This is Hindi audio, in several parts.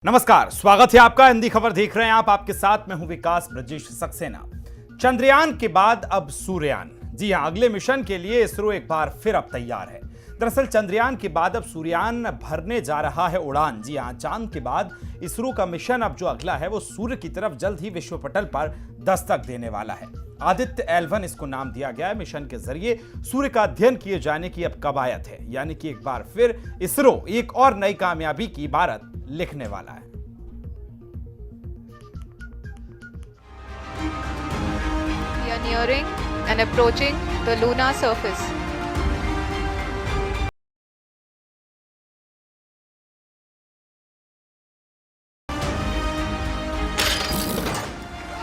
नमस्कार, स्वागत है आपका। हिंदी खबर देख रहे हैं आप। आपके साथ मैं हूं विकास ब्रजेश सक्सेना। चंद्रयान के बाद अब सूर्ययान। जी हां, अगले मिशन के लिए इसरो एक बार फिर अब तैयार है। दरअसल चंद्रयान के बाद अब सूर्ययान भरने जा रहा है उड़ान। जी हां, चांद के बाद इसरो का मिशन अब जो अगला है वो सूर्य की तरफ जल्द ही विश्व पटल पर दस्तक देने वाला है। आदित्य L1 इसको नाम दिया गया है। मिशन के जरिए सूर्य का अध्ययन किए जाने की अब कवायद है, यानी कि एक बार फिर इसरो एक और नई कामयाबी की इबारत लिखने वाला है। We are nearing and approaching the lunar surface.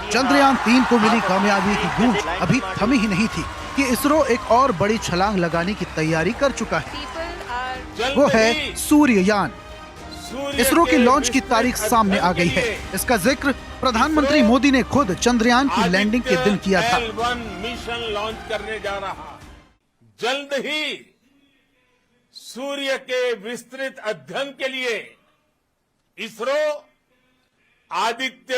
Chandrayaan 3 को मिली कामयाबी की गूंज अभी थमी ही नहीं थी कि इसरो एक और बड़ी छलांग लगाने की तैयारी कर चुका है। People are वो है सूर्ययान। इसरो की लॉन्च की तारीख सामने आ गई है। इसका जिक्र प्रधानमंत्री मोदी ने खुद चंद्रयान की लैंडिंग के दिन किया था। L1 मिशन लॉन्च करने जा रहा। जल्द ही सूर्य के विस्तृत अध्ययन के लिए ISRO Aditya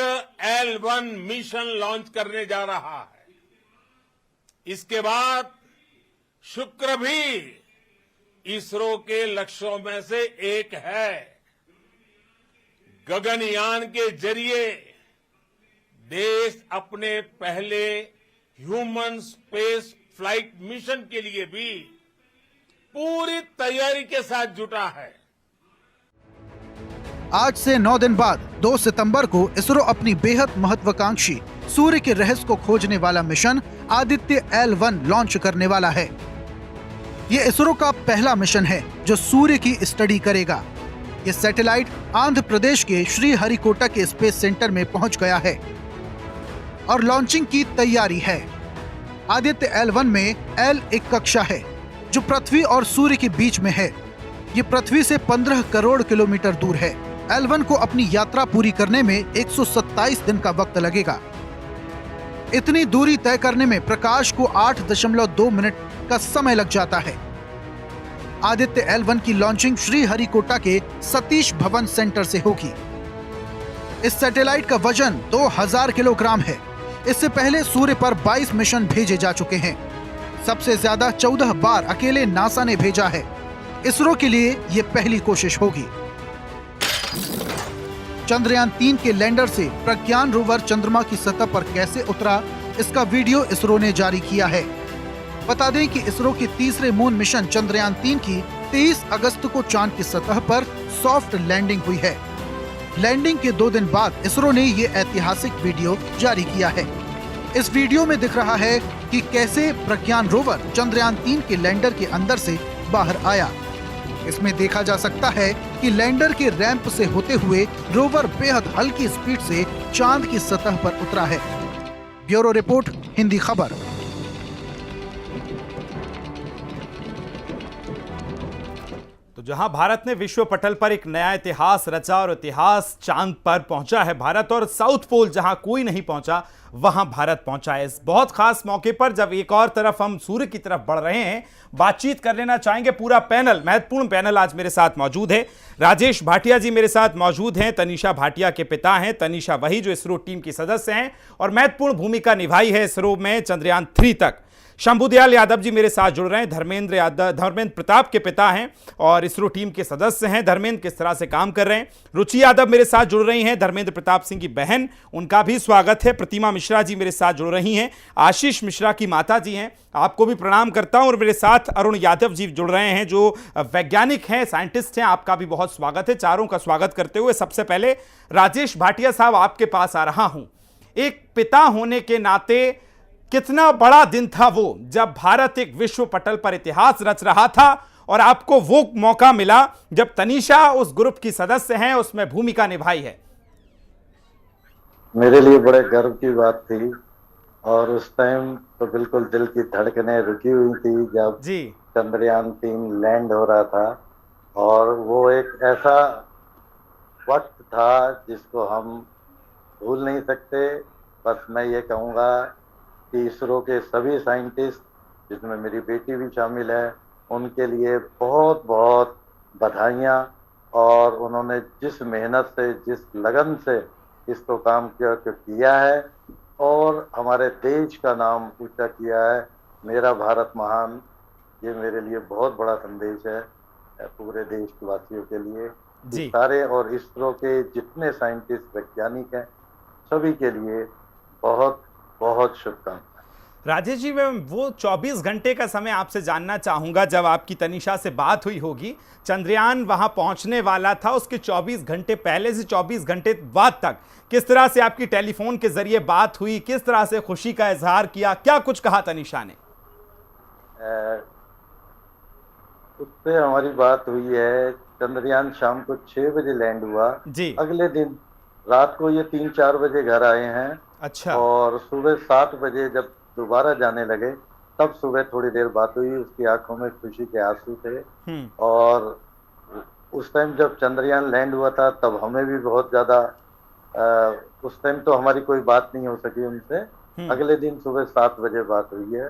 L1 mission launch करने जा रहा है। इसके बाद शुक्र भी इसरो के लक्ष्यों में से एक है। गगनयान के जरिए देश अपने पहले ह्यूमन स्पेस फ्लाइट मिशन के लिए भी पूरी तैयारी के साथ जुटा है। आज से 9 दिन बाद 2 सितंबर को इसरो अपनी बेहद महत्वाकांक्षी सूर्य के रहस्य को खोजने वाला मिशन आदित्य L1 लॉन्च करने वाला है। ये इसरो का पहला मिशन है जो सूर्य की स्टडी करेगा। ये सैटेलाइट आंध्र प्रदेश के श्रीहरिकोटा के स्पेस सेंटर में पहुंच गया है और लॉन्चिंग की तैयारी है। आदित्य L1 में L एक कक्षा है जो पृथ्वी और सूर्य के बीच में है। ये पृथ्वी से 15 करोड़ किलोमीटर दूर है। L1 को अपनी यात्रा पूरी करने में 127 दिन का वक्त लगेगा। इतनी दूरी तय करने में प्रकाश को 8.2 मिनट का समय लग जाता है। आदित्य L1 की लॉन्चिंग श्रीहरिकोटा के सतीश धवन सेंटर से होगी। इस सैटेलाइट का वजन 2000 किलोग्राम है। इससे पहले सूर्य पर 22 मिशन भेजे जा चुके हैं। सबसे ज्यादा 14 बार अकेले नासा ने भेजा है। इसरो के लिए ये पहली कोशिश होगी। चंद्रयान 3 के लैंडर से प्रज्ञान रोवर चंद्रमा की सतह पर कैसे उतरा, इसका वीडियो इसरो ने जारी किया है। बता दें कि इसरो के तीसरे मून मिशन चंद्रयान 3 की 23 अगस्त को चांद की सतह पर सॉफ्ट लैंडिंग हुई है। लैंडिंग के 2 दिन बाद इसरो ने ये ऐतिहासिक वीडियो जारी किया है। इस वीडियो में दिख रहा है कि कैसे प्रज्ञान रोवर चंद्रयान 3 के लैंडर के अंदर से बाहर आया। इसमें देखा जा सकता है कि लैंडर के रैंप से होते हुए रोवर बेहद हल्की स्पीड से चांद की सतह पर उतरा है। ब्यूरो रिपोर्ट, हिंदी खबर। तो जहां भारत ने विश्व पटल पर एक नया इतिहास रचा और इतिहास चांद पर पहुंचा है भारत, और साउथ पोल जहां कोई नहीं पहुंचा वहां भारत पहुंचा है। इस बहुत खास मौके पर जब एक और तरफ हम सूर्य की तरफ बढ़ रहे हैं, बातचीत कर लेना चाहेंगे पूरा पैनल, महत्वपूर्ण पैनल आज मेरे साथ मौजूद है। राजेश भाटिया जी मेरे साथ मौजूद हैं। तनीषा भाटिया के पिता हैं। तनीषा वही जो इसरो टीम की सदस्य हैं और महत्वपूर्ण भूमिका निभाई है इसरो में चंद्रयान 3 तक। शंभुदयाल यादव जी मेरे साथ जुड़ रहे हैं। धर्मेंद्र प्रताप के पिता हैं और इसरो टीम के सदस्य हैं। धर्मेंद्र किस तरह से काम कर रहे हैं। रुचि यादव मेरे साथ जुड़ रही हैं, धर्मेंद्र प्रताप सिंह की बहन, उनका भी स्वागत है। प्रतिमा मिश्रा जी मेरे साथ जुड़ रही हैं, आशीष मिश्रा की माता जी हैं, आपको भी प्रणाम करता हूं। और मेरे साथ अरुण यादव जी जुड़ रहे हैं जो वैज्ञानिक हैं, साइंटिस्ट हैं, आपका भी बहुत स्वागत है। चारों का स्वागत करते हुए सबसे पहले राजेश भाटिया साहब आपके पास आ रहा हूं। एक पिता होने के नाते कितना बड़ा दिन था वो जब भारत एक विश्व पटल पर इतिहास रच रहा था और आपको वो मौका मिला जब तनीषा उस ग्रुप की सदस्य हैं, उसमें भूमिका निभाई है। मेरे लिए बड़े गर्व की बात थी और उस टाइम तो बिल्कुल दिल की धड़कनें रुकी हुई थी जब जी चंद्रयान 3 लैंड हो रहा था। और वो एक ऐसा वक्त था जिसको हम भूल नहीं सकते। बस मैं ये कहूँगा कि इसरो के सभी साइंटिस्ट, जिसमें मेरी बेटी भी शामिल है, उनके लिए बहुत बहुत बधाइयाँ और उन्होंने जिस मेहनत से, जिस लगन से इसको काम किया है और हमारे देश का नाम ऊंचा किया है। मेरा भारत महान, ये मेरे लिए बहुत बड़ा संदेश है पूरे देशवासियों के लिए। जी। सारे और इसरो के जितने साइंटिस्ट, वैज्ञानिक हैं, सभी के लिए बहुत बहुत शुभकामनाएं। राजेश जी, मैं वो 24 घंटे का समय आपसे जानना चाहूंगा जब आपकी तनिषा से बात हुई होगी। चंद्रयान वहां पहुंचने वाला था, उसके 24 घंटे पहले से 24 घंटे बाद तक किस तरह से आपकी टेलीफोन के जरिए बात हुई, किस तरह से खुशी का इजहार किया, क्या कुछ कहा तनिषा ने? उससे हमारी बात हुई है। चंद्रयान शाम को 6 बजे लैंड हुआ जी। अगले दिन रात को ये 3-4 बजे घर आए हैं। अच्छा। और सुबह 7 बजे जब दोबारा जाने लगे तब सुबह थोड़ी देर बात हुई। उसकी आंखों में खुशी के आंसू थे। और उस टाइम जब चंद्रयान लैंड हुआ था तब हमें भी बहुत ज्यादा, उस टाइम तो हमारी कोई बात नहीं हो सकी उनसे। अगले दिन सुबह 7 बजे बात हुई है,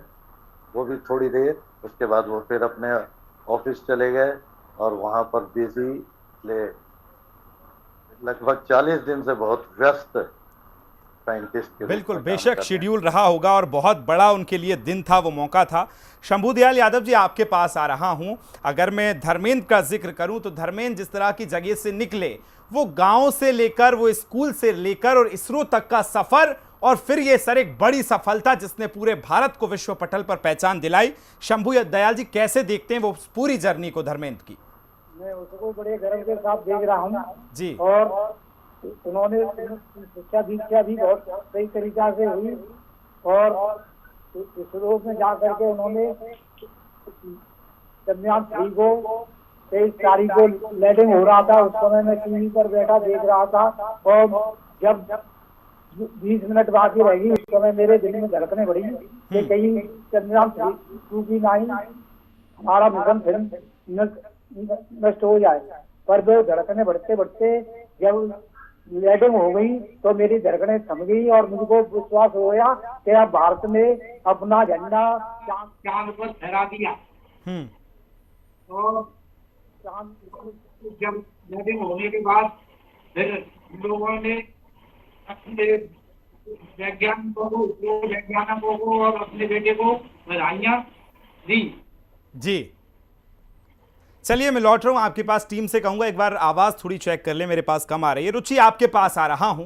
वो भी थोड़ी देर। उसके बाद वो फिर अपने ऑफिस चले गए और वहां पर बिजी लगभग 40 दिन से बहुत व्यस्त साइंटिस्ट के। बिल्कुल, बेशक शेड्यूल रहा होगा और बहुत बड़ा उनके लिए दिन था, वो मौका था। शंभू दयाल यादव जी, आपके पास आ रहा हूं। अगर मैं धर्मेंद्र का जिक्र करूं तो धर्मेंद्र जिस तरह की जगह से निकले, वो गांव से लेकर, वो स्कूल से लेकर और इसरो तक का सफर, और फिर ये सर एक बड़ी सफलता जिसने पूरे भारत को विश्व पटल पर पहचान दिलाई। शंभू दयाल जी कैसे देखते हैं वो पूरी जर्नी को धर्मेंद्र की? मैं उसको बड़े गर्व के साथ देख रहा हूँ जी। और उन्होंने शिक्षा दीक्षा भी बहुत सही तरीका से हुई और इसरो में जा करके उन्होंने चंद्रयान 3 को 23 तारीख को लैंडिंग हो रहा था। उस समय मैं टीवी पर बैठा देख रहा था और जब 20 मिनट बाकी रह गई उस समय मेरे दिल में धड़कने बढ़ी कि कहीं चंद्रयान 2 की नहीं हमारा मिशन फिर नष्ट हो जाए। पर वो धड़कने बढ़ते बढ़ते जब लैंडिंग हो गई तो मेरी धड़कनें थम गई और मुझको विश्वास हो गया कि अब भारत ने अपना झंडा चांद पर फहरा दिया। और चांद जब लैंडिंग होने के बाद फिर लोगों ने अपने वैज्ञानिकों को और अपने बेटे को बधाइयां दी। जी, चलिए मैं लौट रहा हूं आपके पास। टीम से कहूंगा एक बार आवाज थोड़ी चेक कर ले, मेरे पास कम आ रही है। रुचि, आपके पास आ रहा हूं।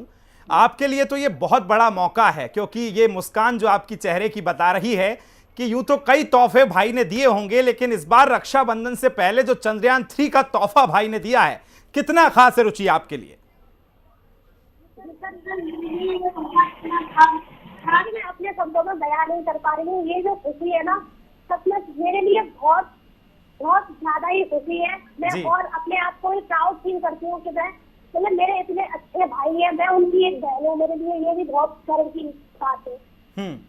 आपके लिए तो ये बहुत बड़ा मौका है, क्योंकि ये मुस्कान जो आपकी चेहरे की बता रही है कि यूं तो कई तोहफे भाई ने दिए होंगे, लेकिन इस बार रक्षाबंधन से पहले जो चंद्रयान 3 का तोहफा भाई ने दिया है, कितना खास है रुचि आपके लिए? मैं अपने शब्दों में बयान नहीं कर पा रही हूँ। ये जो खुशी है ना, सच में मेरे लिए बहुत बहुत ज्यादा ही खुशी है। मैं और अपने आप को प्राउड फील करती हूँ कि मैं मतलब मेरे इतने अच्छे भाई हैं, मैं उनकी एक बहन हूँ। मेरे लिए ये भी बहुत गर्व की बात है।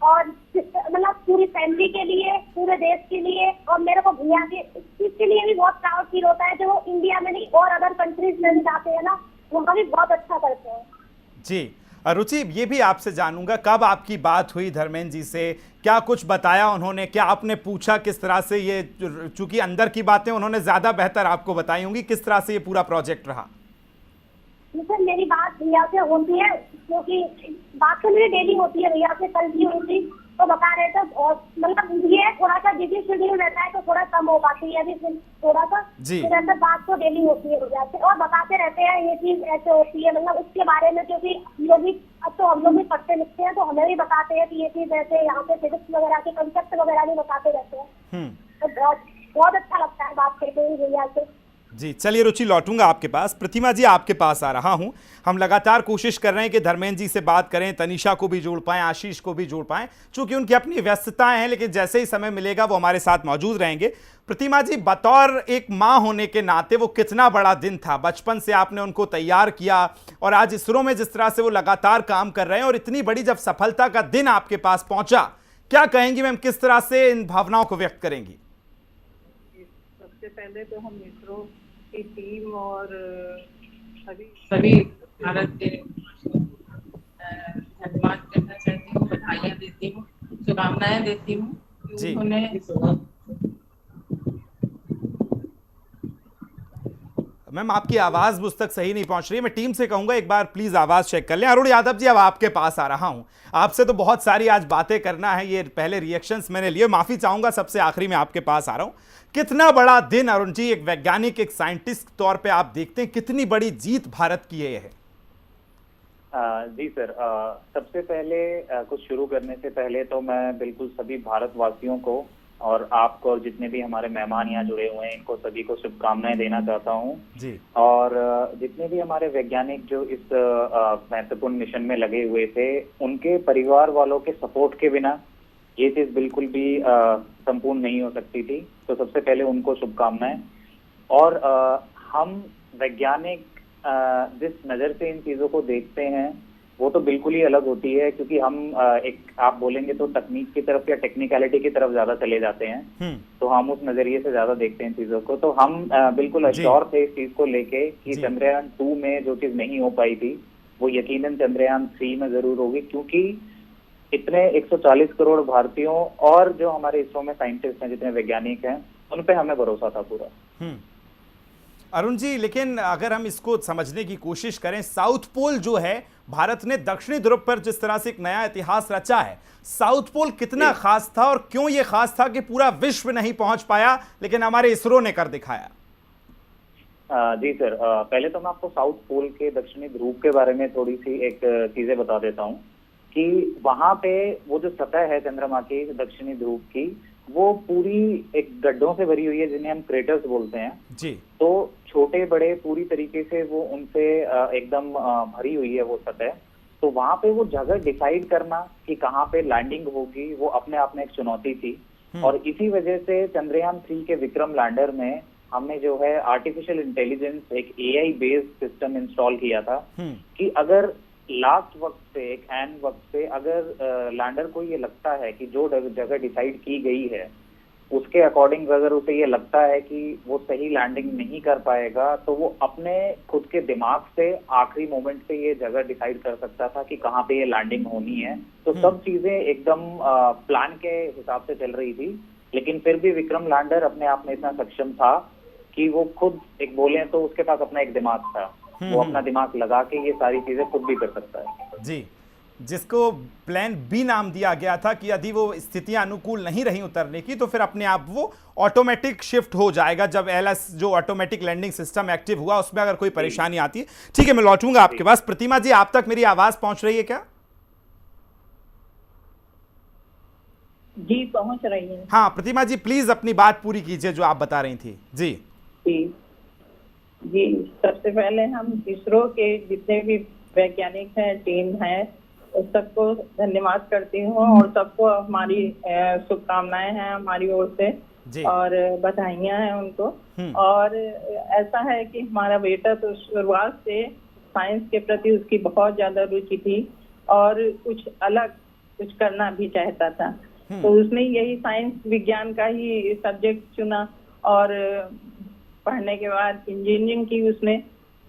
और मतलब पूरी फैमिली के लिए, पूरे देश के लिए, और मेरे को भैया के इसके लिए भी बहुत प्राउड फील होता है जो वो इंडिया में नहीं और अदर कंट्रीज में जाते हैं ना, वहाँ भी बहुत अच्छा करते हैं। जी रुचि, ये भी आपसे जानूंगा, कब आपकी बात हुई धर्मेंद्र जी से? क्या कुछ बताया उन्होंने? क्या आपने पूछा किस तरह से ये, चूंकि अंदर की बातें उन्होंने ज्यादा बेहतर आपको बताई होंगी, किस तरह से ये पूरा प्रोजेक्ट रहा? सर मेरी बात भैया से होती है, क्योंकि बात तो मेरी डेली होती है भैया से। कल भी हुई थी तो बता रहे थे, और मतलब ये थोड़ा सा बिजी शेड्यूल रहता है तो थोड़ा कम हो पाती है अभी थोड़ा सा जी। तो बात तो डेली होती है भैया से और बताते रहते हैं ये चीज ऐसे होती है, मतलब उसके बारे में, क्योंकि लोग भी अब तो हम लोग भी पढ़ते लिखते हैं तो हमें भी बताते हैं कि ये चीज ऐसे, यहाँ पे फिजिक्स वगैरह के कंसेप्ट वगैरह भी बताते रहते हैं। तो बहुत अच्छा लगता है बात करते हुए भैया से। जी चलिए रुचि, लौटूंगा आपके पास। प्रतिमा जी, आपके पास आ रहा हूं। हम लगातार कोशिश कर रहे हैं कि धर्मेंद्र जी से बात करें, तनिषा को भी जोड़ पाएं, आशीष को भी जोड़ पाएं, चूंकि उनकी अपनी व्यस्तताएं हैं, लेकिन जैसे ही समय मिलेगा वो हमारे साथ मौजूद रहेंगे। प्रतिमा जी, बतौर एक माँ होने के नाते वो कितना बड़ा दिन था? बचपन से आपने उनको तैयार किया और आज इसरो में जिस तरह से वो लगातार काम कर रहे हैं और इतनी बड़ी जब सफलता का दिन आपके पास पहुंचा, क्या कहेंगी मैम, किस तरह से इन भावनाओं को व्यक्त करेंगी? सबसे पहले तो हम इसरो की टीम और सभी भारत के धन्यवाद करना चाहती हूँ, बधाइयाँ देती हूँ, शुभकामनाएं देती हूँ। मैम आपकी आवाज मुझ तक सही नहीं पहुंच रही है। मैं टीम से कहूंगा एक बार प्लीज आवाज चेक कर लें। अरुण यादव जी, अब आपके पास आ रहा हूं। आपसे तो बहुत सारी आज बातें करना है, ये पहले रिएक्शंस मैंने लिए, माफी चाहूंगा सबसे आखिरी में आपके पास आ रहा हूं। कितना बड़ा दिन अरुण जी, एक वैज्ञानिक, एक साइंटिस्ट तौर पे आप देखते हैं कितनी बड़ी जीत भारत की है? जी सर, सबसे पहले कुछ शुरू करने से पहले तो मैं बिल्कुल सभी भारतवासियों को और आपको और जितने भी हमारे मेहमान यहाँ जुड़े हुए हैं, इनको सभी को शुभकामनाएं देना चाहता हूँ जी। और जितने भी हमारे वैज्ञानिक जो इस महत्वपूर्ण मिशन में लगे हुए थे, उनके परिवार वालों के सपोर्ट के बिना ये चीज बिल्कुल भी संपूर्ण नहीं हो सकती थी। तो सबसे पहले उनको शुभकामनाएं। और हम वैज्ञानिक जिस नजर से इन चीजों को देखते हैं वो तो बिल्कुल ही अलग होती है, क्योंकि हम एक आप बोलेंगे तो तकनीक की तरफ या टेक्निकलिटी की तरफ ज्यादा चले जाते हैं, तो हम उस नजरिए से ज्यादा देखते हैं चीजों को। तो हम बिल्कुल अश्योर थे इस चीज को लेके कि चंद्रयान 2 में जो चीज नहीं हो पाई थी वो यकीनन चंद्रयान 3 में जरूर होगी, क्योंकि इतने 140 करोड़ भारतीयों और जो हमारे इसरो में साइंटिस्ट हैं, जितने वैज्ञानिक हैं, उन पे हमें भरोसा था पूरा। अरुण जी, लेकिन अगर हम इसको समझने की कोशिश करें, साउथ पोल जो है, भारत ने दक्षिणी ध्रुव पर जिस तरह से एक नया इतिहास रचा है, साउथ पोल कितना खास था और क्यों ये खास था कि पूरा विश्व नहीं पहुंच पाया, लेकिन हमारे इसरो ने कर दिखाया? जी सर, पहले तो मैं आपको साउथ पोल के दक्षिणी ध्रुव के बारे में थोड़ी सी एक चीजें बता देता हूँ कि वहां पे वो जो सतह है चंद्रमा की दक्षिणी ध्रुव की, वो पूरी एक गड्ढों से भरी हुई है, जिन्हें हम क्रेटर्स बोलते हैं जी। तो छोटे बड़े पूरी तरीके से वो उनसे एकदम भरी हुई है वो सतह। तो वहां पे वो जगह डिसाइड करना कि कहाँ पे लैंडिंग होगी, वो अपने आप में एक चुनौती थी। और इसी वजह से चंद्रयान 3 के विक्रम लैंडर में हमने जो है आर्टिफिशियल इंटेलिजेंस, एक AI बेस्ड सिस्टम इंस्टॉल किया था कि अगर लास्ट वक्त पे, एक एंड वक्त पे अगर लैंडर को ये लगता है कि जो जगह डिसाइड की गई है उसके अकॉर्डिंग अगर उसे ये लगता है कि वो सही लैंडिंग नहीं कर पाएगा, तो वो अपने खुद के दिमाग से आखिरी मोमेंट पे ये जगह डिसाइड कर सकता था कि कहाँ पे ये लैंडिंग होनी है। तो सब चीजें एकदम प्लान के हिसाब से चल रही थी, लेकिन फिर भी विक्रम लैंडर अपने आप में इतना सक्षम था कि वो खुद एक बोले तो उसके पास अपना एक दिमाग था, वो अपना दिमाग लगा के ये सारी चीजें खुद भी कर सकता है जी। जिसको प्लान बी नाम दिया गया था कि यदि वो स्थितियां अनुकूल नहीं रही उतरने की तो फिर अपने आप वो ऑटोमेटिक शिफ्ट हो जाएगा। जब LS जो ऑटोमेटिक लैंडिंग सिस्टम एक्टिव हुआ, उसमें अगर कोई परेशानी आती है। ठीक है, मैं लौटूंगा आपके पास। प्रतिमा जी, आप तक मेरी आवाज पहुंच रही है क्या? जी पहुंच रही है। हाँ प्रतिमा जी, प्लीज अपनी बात पूरी कीजिए जो आप बता रही थी जी। जी, सबसे पहले हम इसरो के जितने भी वैज्ञानिक हैं, टीम है, उस सबको धन्यवाद करती हूँ और सबको हमारी शुभकामनाएं हैं हमारी ओर से और बधाइयाँ हैं उनको। और ऐसा है कि हमारा बेटा तो शुरुआत से साइंस के प्रति उसकी बहुत ज्यादा रुचि थी और कुछ अलग कुछ करना भी चाहता था, तो उसने यही साइंस विज्ञान का ही सब्जेक्ट चुना और पढ़ने के बाद इंजीनियरिंग की उसने।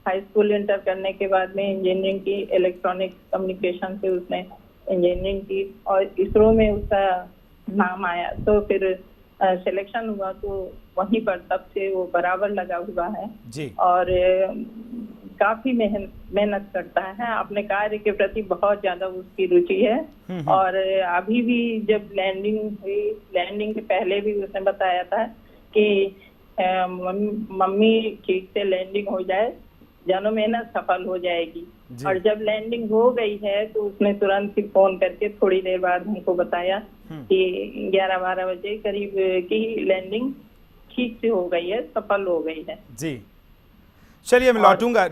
हाई स्कूल इंटर करने के बाद में इंजीनियरिंग की, इलेक्ट्रॉनिक कम्युनिकेशन से उसने इंजीनियरिंग की और इसरो में उसका नाम आया। तो फिर सिलेक्शन हुआ तो वहीं पर तब से वो बराबर लगा हुआ है जी। और काफी मेहनत करता है, अपने कार्य के प्रति बहुत ज्यादा उसकी रुचि है। और अभी भी जब लैंडिंग हुई, लैंडिंग के पहले भी उसने बताया था कि मम्मी ठीक से लैंडिंग हो जाए, जानो मेहनत सफल हो जाएगी। और जब लैंडिंग हो गई है तो उसने तुरंत ही फोन करके थोड़ी देर बाद हमको बताया कि 11-12 बजे करीब की लैंडिंग ठीक से हो गई है, सफल हो गई है जी। चलिए मैं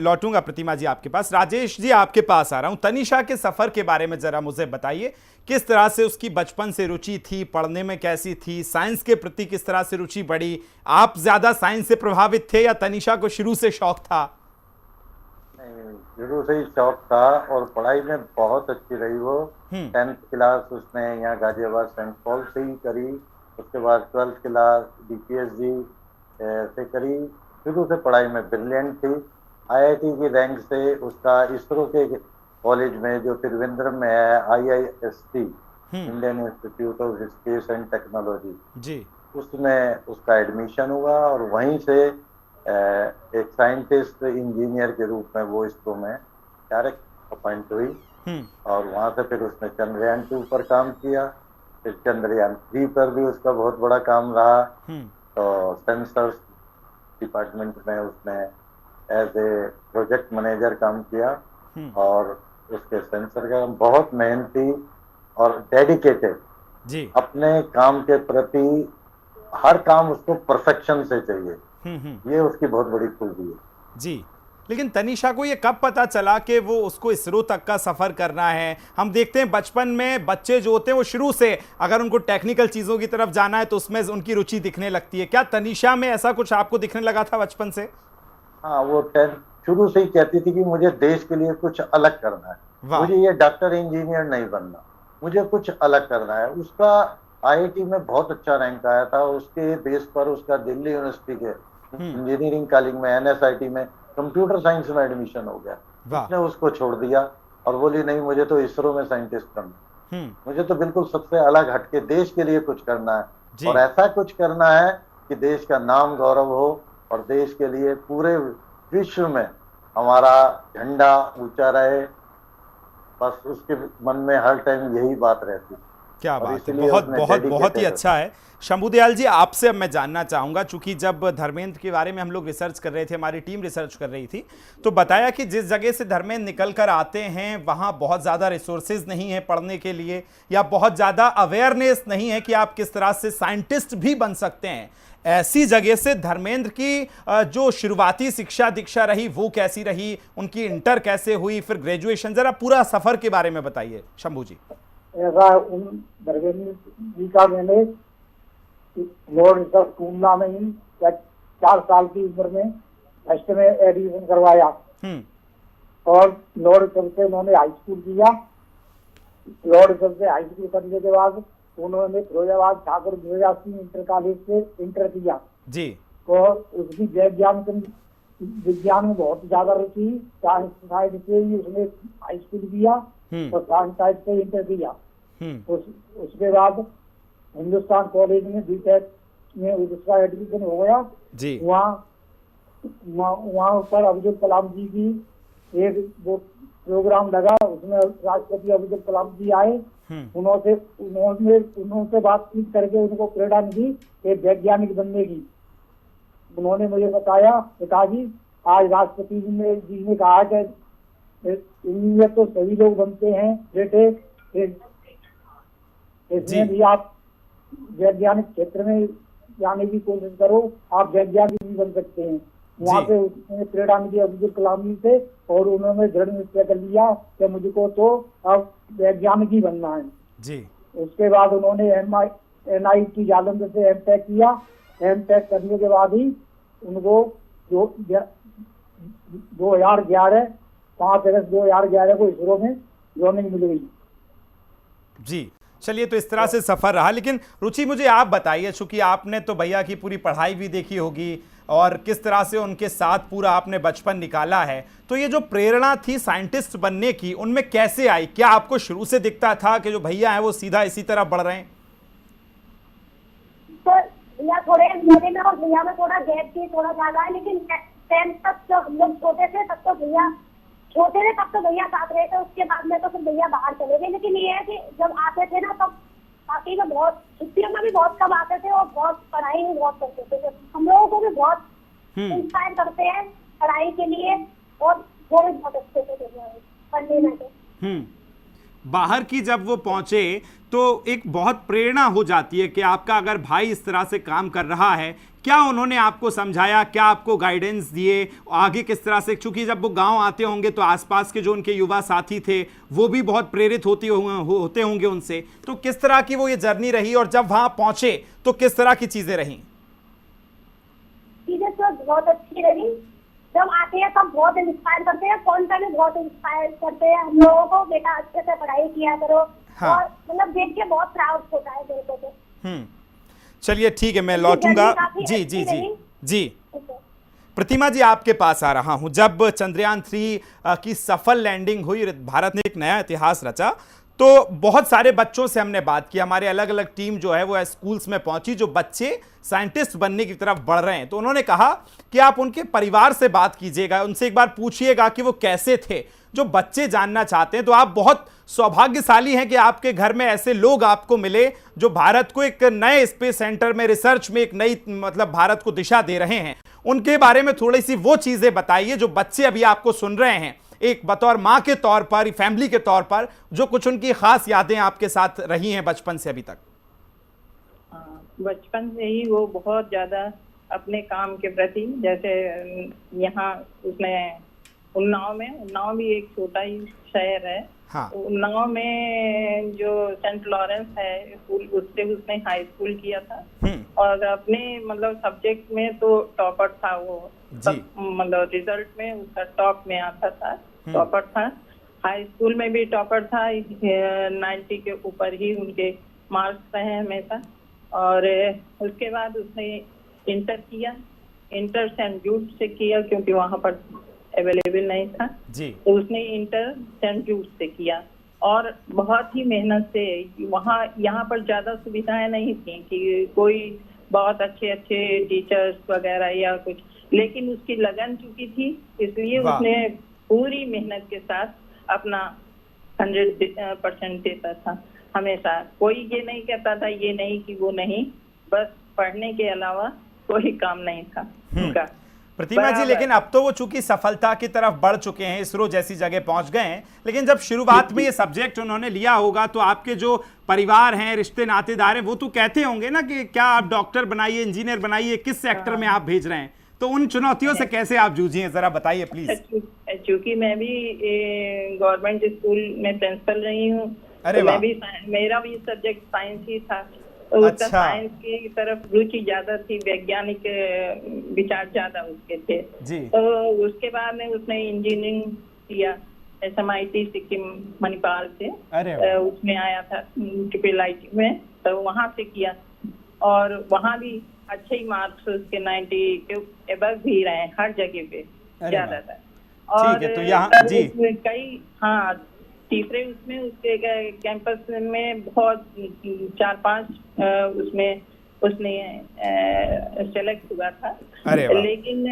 लौटूंगा प्रतिमा जी आपके पास। राजेश जी, आपके पास आ रहा हूं। तनिषा के सफर के बारे में जरा मुझे बताइए, किस तरह से उसकी बचपन से रुचि थी, पढ़ने में कैसी थी, साइंस के प्रति किस तरह से रुचि बढ़ी? आप ज्यादा साइंस से प्रभावित थे या तनिषा को शुरू से शौक था? शुरू से ही शौक था और पढ़ाई में बहुत अच्छी रही वो। 10th क्लास उसने यहाँ गाजियाबाद सेंट पॉल से ही करी, उसके बाद 12th क्लास DPSG से करी। शुरू से पढ़ाई में ब्रिलियंट थी। IIT की रैंक से उसका इसरो के कॉलेज में जो त्रिवेंद्रम में है, IIST, Indian institute of space and technology ji, उसमें उसका एडमिशन हुआ और वहीं से एक साइंटिस्ट इंजीनियर के रूप में वो इसरो में डायरेक्ट अपॉइंट हुई। और वहां से फिर उसने चंद्रयान 2 पर काम किया, फिर चंद्रयान 3 पर भी उसका बहुत बड़ा काम रहा। तो सेंसर्स डिपार्टमेंट में उसने एज ए प्रोजेक्ट मैनेजर काम किया और उसके सेंसर का बहुत मेहनती और डेडिकेटेड, जी अपने काम के प्रति हर काम उसको परफेक्शन से चाहिए। ये उसकी बहुत बड़ी खूबी है। जी, लेकिन तनीषा को ये कब पता चला कि वो उसको इसरो तक का सफर करना है? हम देखते हैं बचपन में बच्चे जो होते हैं वो शुरू से अगर उनको टेक्निकल चीजों की तरफ जाना है तो उसमें उनकी रुचि दिखने लगती है। क्या तनीषा में ऐसा कुछ आपको दिखने लगा था बचपन से? हाँ, वो शुरू से ही कहती थी कि मुझे देश के लिए कुछ अलग करना है, मुझे ये डॉक्टर इंजीनियर नहीं बनना, मुझे कुछ अलग करना है। उसका आईआईटी में बहुत अच्छा रैंक आया था, उसके बेस पर उसका दिल्ली यूनिवर्सिटी के इंजीनियरिंग कॉलेज में एनएसआईटी में कंप्यूटर साइंस में एडमिशन हो गया। उसने उसको छोड़ दिया और बोली नहीं, मुझे तो इसरो में साइंटिस्ट बनना, मुझे तो बिल्कुल सबसे अलग हटके देश के लिए कुछ करना है और ऐसा कुछ करना है कि देश का नाम गौरव हो और देश के लिए पूरे विश्व में हमारा झंडा ऊंचा रहे। बस उसके मन में हर टाइम यही बात रहती। क्या बात है, बहुत बहुत बहुत ही अच्छा है। शंभू दयाल जी, आपसे अब मैं जानना चाहूँगा, चूंकि जब धर्मेंद्र के बारे में हम लोग रिसर्च कर रहे थे, हमारी टीम रिसर्च कर रही थी, तो बताया कि जिस जगह से धर्मेंद्र निकल कर आते हैं वहाँ बहुत ज़्यादा रिसोर्सेज नहीं है पढ़ने के लिए, या बहुत ज़्यादा अवेयरनेस नहीं है कि आप किस तरह से साइंटिस्ट भी बन सकते हैं। ऐसी जगह से धर्मेंद्र की जो शुरुआती शिक्षा दीक्षा रही वो कैसी रही, उनकी इंटर कैसे हुई, फिर ग्रेजुएशन, जरा पूरा सफ़र के बारे में बताइए शंभू जी। ऐसा उन धर्मेंद्र जी का मैंने लॉर्ड रिसर्च टूना में ही 4 साल की उम्र में फर्स्ट में एडमिशन करवाया और लॉर्ड रिसर्च से उन्होंने हाई स्कूल किया। लॉर्ड रिसर्च से हाई स्कूल करने के बाद उन्होंने फिरोजाबाद ठाकुर सिंह इंटर कॉलेज से इंटर किया जी। तो उसकी विज्ञान में बहुत ज्यादा रुचि, साइंस साइड से ही उसने हाई स्कूल किया और साइंस साइड से इंटर किया। उसके बाद हिंदुस्तान कॉलेज में बीटेक में उसका एडमिशन हो गया जी। वहाँ पर अब्दुल कलाम जी की एक वो प्रोग्राम लगा, उसमें राष्ट्रपति अब्दुल कलाम जी आए। उन्होंने बातचीत करके उनको प्रेरणा मिली एक वैज्ञानिक बनने की। उन्होंने मुझे बताया, पिताजी आज राष्ट्रपति जी ने कहा कि इंजीनियर तो सभी लोग बनते हैं बेटे, इसमें भी आप वैज्ञानिक क्षेत्र में जाने की कोशिश करो, आप वैज्ञानिक भी बन सकते हैं। वहाँ पे उसने प्रेरणा मिली अब्दुल कलाम जी से और उन्होंने दृढ़ निश्चय कर लिया कि मुझको तो अब वैज्ञानिक ही बनना है जी। उसके बाद उन्होंने NIT जालंधर से एमटेक किया। एमटेक करने के बाद ही उनको 2011 5 अगस्त 2011 को इसरो में ज्वाइनिंग मिल गई जी। चलिए, तो इस तरह से सफर रहा। लेकिन रुचि, मुझे आप बताइए, चूंकि आपने तो भैया की पूरी पढ़ाई भी देखी होगी और किस तरह से उनके साथ पूरा आपने बचपन निकाला है, तो ये जो प्रेरणा थी साइंटिस्ट बनने की, उनमें कैसे आई? क्या आपको शुरू से दिखता था कि जो भैया हैं वो सीधा इसी तरफ बढ़ रहे हैं? तो भैया थोड़े मेरे में और भैया में थोड़ा गैप भी थोड़ा ज्यादा है, लेकिन 10th तक जब हम लोग छोटे थे तब तो भैया साथ रहे थे। उसके बाद में तो फिर भैया बाहर चले गए। लेकिन ये है कि जब आते थे ना तब बाकी में बहुत छुट्टियों में भी बहुत कम आते थे और बहुत पढ़ाई भी बहुत करते थे। हम लोगों को भी बहुत इंस्पायर करते हैं पढ़ाई के लिए और वो भी बहुत अच्छे से पढ़ने में। बाहर की जब वो पहुंचे तो एक बहुत प्रेरणा हो जाती है कि आपका अगर भाई इस तरह से काम कर रहा है। क्या उन्होंने आपको समझाया, क्या आपको गाइडेंस दिए आगे किस तरह से? क्योंकि जब वो गांव आते होंगे तो आसपास के जो उनके युवा साथी थे वो भी बहुत प्रेरित होते होंगे उनसे, तो किस तरह की वो ये जर्नी रही और जब वहां पहुंचे तो किस तरह की चीजें रही? चीजें तो बहुत अच्छी रही। जब आते हैं तब बहुत इंस्पायर करते हैं, कौन सा भी बहुत इंस्पायर करते हैं हम लोगों को, बेटा अच्छे से पढ़ाई किया करो। हाँ। और मतलब देख के बहुत प्राउड होता है मेरे को तो। चलिए ठीक है, मैं लौटूंगा। जी जी जी जी। प्रतिमा जी, आपके पास आ रहा हूं। जब चंद्रयान 3 की सफल लैंडिंग हुई, भारत ने एक नया इतिहास रचा, तो बहुत सारे बच्चों से हमने बात की, हमारे अलग अलग टीम जो है वो स्कूल्स में पहुंची, जो बच्चे साइंटिस्ट बनने की तरफ बढ़ रहे हैं। तो उन्होंने कहा कि आप उनके परिवार से बात कीजिएगा, उनसे एक बार पूछिएगा कि वो कैसे थे। जो बच्चे जानना चाहते हैं, तो आप बहुत सौभाग्यशाली हैं कि आपके घर में ऐसे लोग आपको मिले जो भारत को एक नए स्पेस सेंटर में रिसर्च में एक नई मतलब भारत को दिशा दे रहे हैं। उनके बारे में थोड़ी सी वो चीजें बताइए जो बच्चे अभी आपको सुन रहे हैं, एक बतौर माँ के तौर पर, फैमिली के तौर पर, जो कुछ उनकी खास यादें आपके साथ रही हैं बचपन से अभी तक। बचपन से ही वो बहुत ज्यादा अपने काम के प्रति, जैसे यहाँ उसने उन्नाव भी एक छोटा ही शहर है। हाँ। उन्नाव में जो सेंट लॉरेंस है स्कूल, उससे उसने हाई स्कूल किया था और अपने मतलब सब्जेक्ट में तो टॉपर था वो, मतलब रिजल्ट में उसका टॉप में आता था, टॉपर था। हाई स्कूल में भी टॉपर था, 90 के ऊपर ही उनके मार्क्स रहे हमेशा। और उसके बाद उसने इंटर किया, इंटर सेंट जूड से किया क्योंकि वहाँ पर अवेलेबल नहीं था जी। तो उसने इंटर सेंट जूड से किया और बहुत ही मेहनत से। वहाँ यहाँ पर ज्यादा सुविधाएं नहीं थी कि कोई बहुत अच्छे टीचर्स वगैरह या कुछ, लेकिन उसकी लगन चुकी थी, इसलिए उसने पूरी मेहनत के साथ अपना 100% देता था हमेशा। कोई ये नहीं कहता था ये नहीं कि वो नहीं, बस पढ़ने के अलावा कोई काम नहीं था उनका। प्रतिमा जी, लेकिन अब तो वो चूंकि सफलता की तरफ बढ़ चुके हैं, इसरो जैसी जगह पहुंच गए हैं, लेकिन जब शुरुआत में ये सब्जेक्ट उन्होंने लिया होगा तो आपके जो परिवार हैं, रिश्ते नातेदार हैं, वो तो कहते होंगे ना कि क्या आप डॉक्टर बनाइए, इंजीनियर बनाइए, किस सेक्टर में आप भेज रहे हैं। तो उन चुनौतियों से कैसे आप जूझी हैं, जरा बताइए प्लीज। चूंकि मैं भी गवर्नमेंट स्कूल में प्रिंसिपल रही हूँ, मेरा भी सब्जेक्ट साइंस ही था, तो उसका साइंस की तरफ रुचि ज्यादा थी, वैज्ञानिक विचार ज्यादा उसके थे जी। तो उसके बाद में उसने इंजीनियरिंग किया SMIT सिक्किम मणिपाल से, उसमें आया था IIIT में, तो वहाँ से किया और वहाँ भी अच्छे ही मार्क्स उसके 90 के एबव भी रहे हर जगह पे ज्यादातर। और तो यहाँ जी कई तीसरे उसमें उसके कैंपस में बहुत 4-5 उसमें उसने सेलेक्ट हुआ था। लेकिन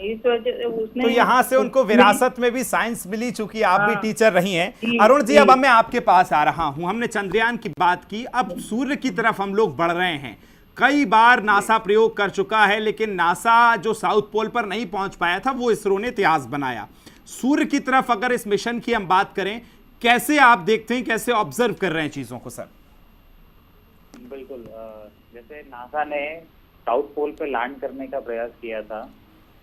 इस वजह उसने तो यहाँ से उनको विरासत में भी साइंस मिली, चूंकि आप भी टीचर रही हैं। अरुण जी, अब मैं आपके पास आ रहा हूँ। हमने चंद्रयान की बात की, अब सूर्य की तरफ हम लोग बढ़ रहे हैं। कई बार नासा प्रयोग कर चुका है, लेकिन नासा जो साउथ पोल पर नहीं पहुंच पाया था, वो इसरो ने इतिहास बनाया। सूर्य की तरफ अगर इस मिशन की हम बात करें, कैसे आप देखते हैं, कैसे ऑब्जर्व कर रहे हैं चीजों को सर? बिल्कुल, जैसे नासा ने साउथ पोल पे लैंड करने का प्रयास किया था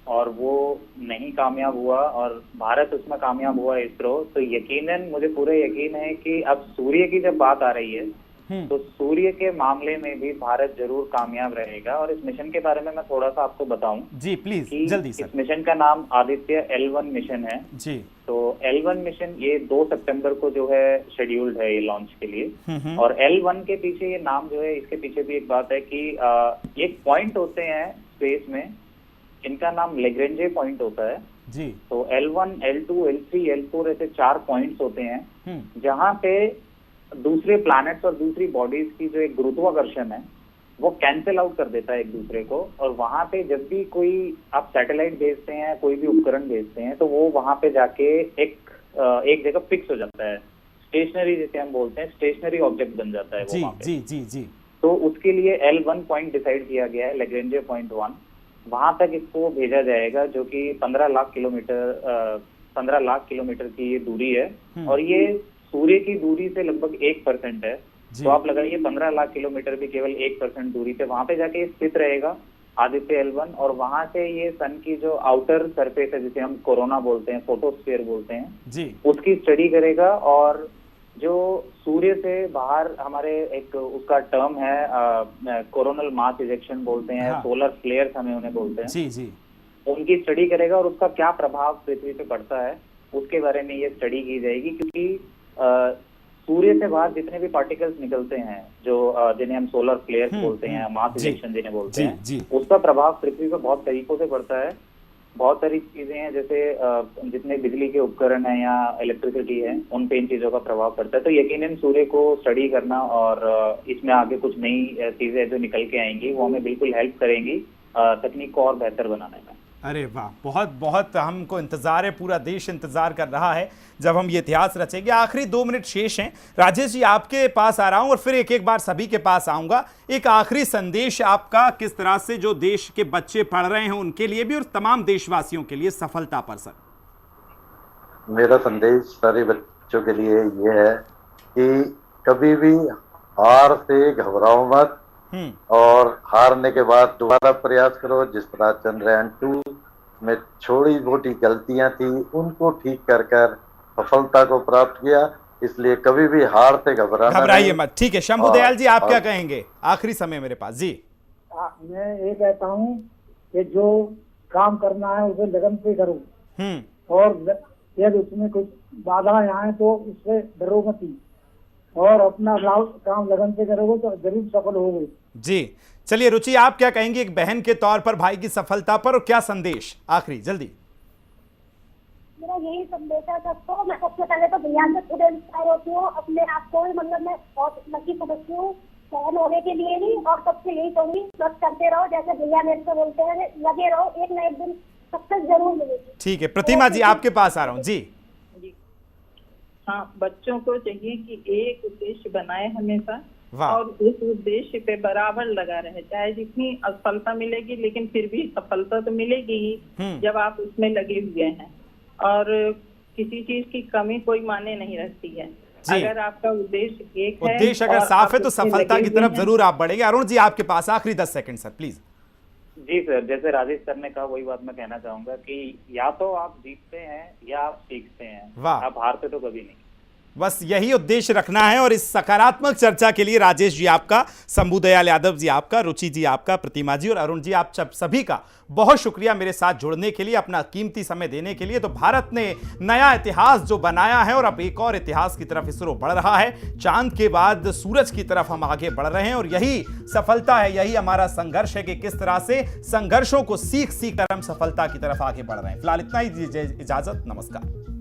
और वो नहीं कामयाब हुआ और भारत उसमें कामयाब हुआ इसरो। तो यकीनन मुझे पूरा यकीन है कि अब सूर्य की जब बात आ रही है तो सूर्य के मामले में भी भारत जरूर कामयाब रहेगा। और इस मिशन के बारे में मैं थोड़ा सा आपको बताऊं जी प्लीज जल्दी सर। इस मिशन का नाम आदित्य L1 मिशन है जी। तो L1 मिशन ये 2 सितंबर को जो है शेड्यूल्ड है ये लॉन्च के लिए। और L1 के पीछे ये नाम जो है, इसके पीछे भी एक बात है कि एक पॉइंट होते हैं स्पेस में, इनका नाम लेग्रेंजे पॉइंट होता है जी। तो L1, L2, L3, L4 ऐसे 4 पॉइंट्स होते हैं जहाँ पे दूसरे प्लैनेट्स और दूसरी बॉडीज की जो एक गुरुत्वाकर्षण है वो कैंसिल आउट कर देता है एक दूसरे को। और वहां पे जब भी कोई आप सैटेलाइट भेजते हैं, कोई भी उपकरण भेजते हैं, तो वो वहां पे जाके एक जगह फिक्स हो जाता है, स्टेशनरी जिसे हम बोलते हैं, स्टेशनरी ऑब्जेक्ट बन जाता है वो वहां पे। जी। तो उसके लिए L1 पॉइंट डिसाइड किया गया है, लेग्रेंजे पॉइंट 1। वहां तक इसको भेजा जाएगा जो कि 15 लाख किलोमीटर की ये दूरी है और ये सूर्य की दूरी से लगभग 1% है। तो आप लगाइए 15 लाख किलोमीटर भी केवल 1% दूरी पे वहां पे जाके स्थित रहेगा आदित्य L1। और वहां से ये सन की जो आउटर सरफेस है, जिसे हम कोरोना बोलते हैं, फोटोस्फीयर बोलते हैं जी, उसकी स्टडी करेगा। और जो सूर्य से बाहर हमारे एक उसका टर्म है कोरोनल मास इजेक्शन बोलते हैं, सोलर फ्लेयर्स हमें उन्हें बोलते हैं जी, उनकी स्टडी करेगा और उसका क्या प्रभाव पृथ्वी पे पड़ता है उसके बारे में ये स्टडी की जाएगी। क्योंकि सूर्य से बाहर जितने भी पार्टिकल्स निकलते हैं जो जिन्हें हम सोलर फ्लेयर्स बोलते हैं, मास इजेक्शन जिन्हें बोलते हैं, उसका प्रभाव पृथ्वी पे बहुत तरीकों से पड़ता है। बहुत सारी चीजें हैं, जैसे जितने बिजली के उपकरण हैं या इलेक्ट्रिसिटी है, उन पे इन चीजों का प्रभाव पड़ता है। तो यकीनन सूर्य को स्टडी करना और इसमें आगे कुछ नई चीजें जो निकल के आएंगी वो हमें बिल्कुल हेल्प करेंगी तकनीक को और बेहतर बनाने में। अरे वाह, बहुत बहुत हमको इंतजार है, पूरा देश इंतजार कर रहा है जब हम ये इतिहास रचेंगे। आखिरी 2 मिनट शेष हैं। राजेश जी, आपके पास आ रहा हूं और फिर एक एक बार सभी के पास आऊंगा। एक आखिरी संदेश आपका किस तरह से जो देश के बच्चे पढ़ रहे हैं उनके लिए भी और तमाम देशवासियों के लिए सफलता पर सर। मेरा संदेश सारे बच्चों के लिए ये है कि कभी भी हार से घबराओ मत और हारने के बाद दोबारा प्रयास करो। जिस तरह चंद्रयान 2 में छोटी मोटी गलतियां थी उनको ठीक कर सफलता को प्राप्त किया, इसलिए कभी भी हार से घबराइए मत। ठीक है, शंभू दयाल जी, आप क्या कहेंगे? आखिरी समय मेरे पास जी। मैं ये कहता हूँ कि जो काम करना है उसे लगन से करो और यदि उसमें कुछ बाधाएं आए तो उससे डरो मत और अपना काम लगन से करोगे तो जरूर सफल होगे जी। चलिए रुचि, आप क्या कहेंगे एक बहन के तौर पर भाई की सफलता पर, और क्या संदेश आखिरी जल्दी? मेरा यही संदेश है सबको। मैं सबसे पहले तो भैया से खुद इंस्पायर होती हूँ, अपने आप को मतलब मैं बहुत लकी समझती हूँ बहन होने के लिए ही। और सबसे यही कहूंगी, बस करते रहो, जैसे भैया मेरे से बोलते हैं, लगे रहो, एक न एक दिन सक्सेस जरूर मिलेगी। ठीक है, प्रतिमा जी आपके पास आ रहा हूँ जी। हाँ, बच्चों को चाहिए कि एक उद्देश्य बनाए हमेशा और उस उद्देश्य पे बराबर लगा रहे, चाहे जितनी असफलता मिलेगी लेकिन फिर भी सफलता तो मिलेगी ही जब आप उसमें लगे हुए हैं। और किसी चीज की कमी कोई माने नहीं रखती है। अगर आपका उद्देश्य एक है, उद्देश्य अगर साफ है तो सफलता की तरफ जरूर आप बढ़ेंगे। अरुण जी आपके पास आखिरी 10 सेकंड सर प्लीज। जी सर, जैसे राजेश सर ने कहा वही बात मैं कहना चाहूंगा कि या तो आप जीतते हैं या आप सीखते हैं, आप हारते तो कभी नहीं। बस यही उद्देश्य रखना है। और इस सकारात्मक चर्चा के लिए राजेश जी आपका, शंभू दयाल यादव जी आपका, रुचि जी आपका, प्रतिमा जी और अरुण जी आप सभी का बहुत शुक्रिया मेरे साथ जुड़ने के लिए, अपना कीमती समय देने के लिए। तो भारत ने नया इतिहास जो बनाया है और अब एक और इतिहास की तरफ इसरो बढ़ रहा है। चांद के बाद सूरज की तरफ हम आगे बढ़ रहे हैं और यही सफलता है, यही हमारा संघर्ष है कि किस तरह से संघर्षों को सीख कर हम सफलता की तरफ आगे बढ़ रहे हैं। फिलहाल इतना ही, दीजिए इजाजत, नमस्कार।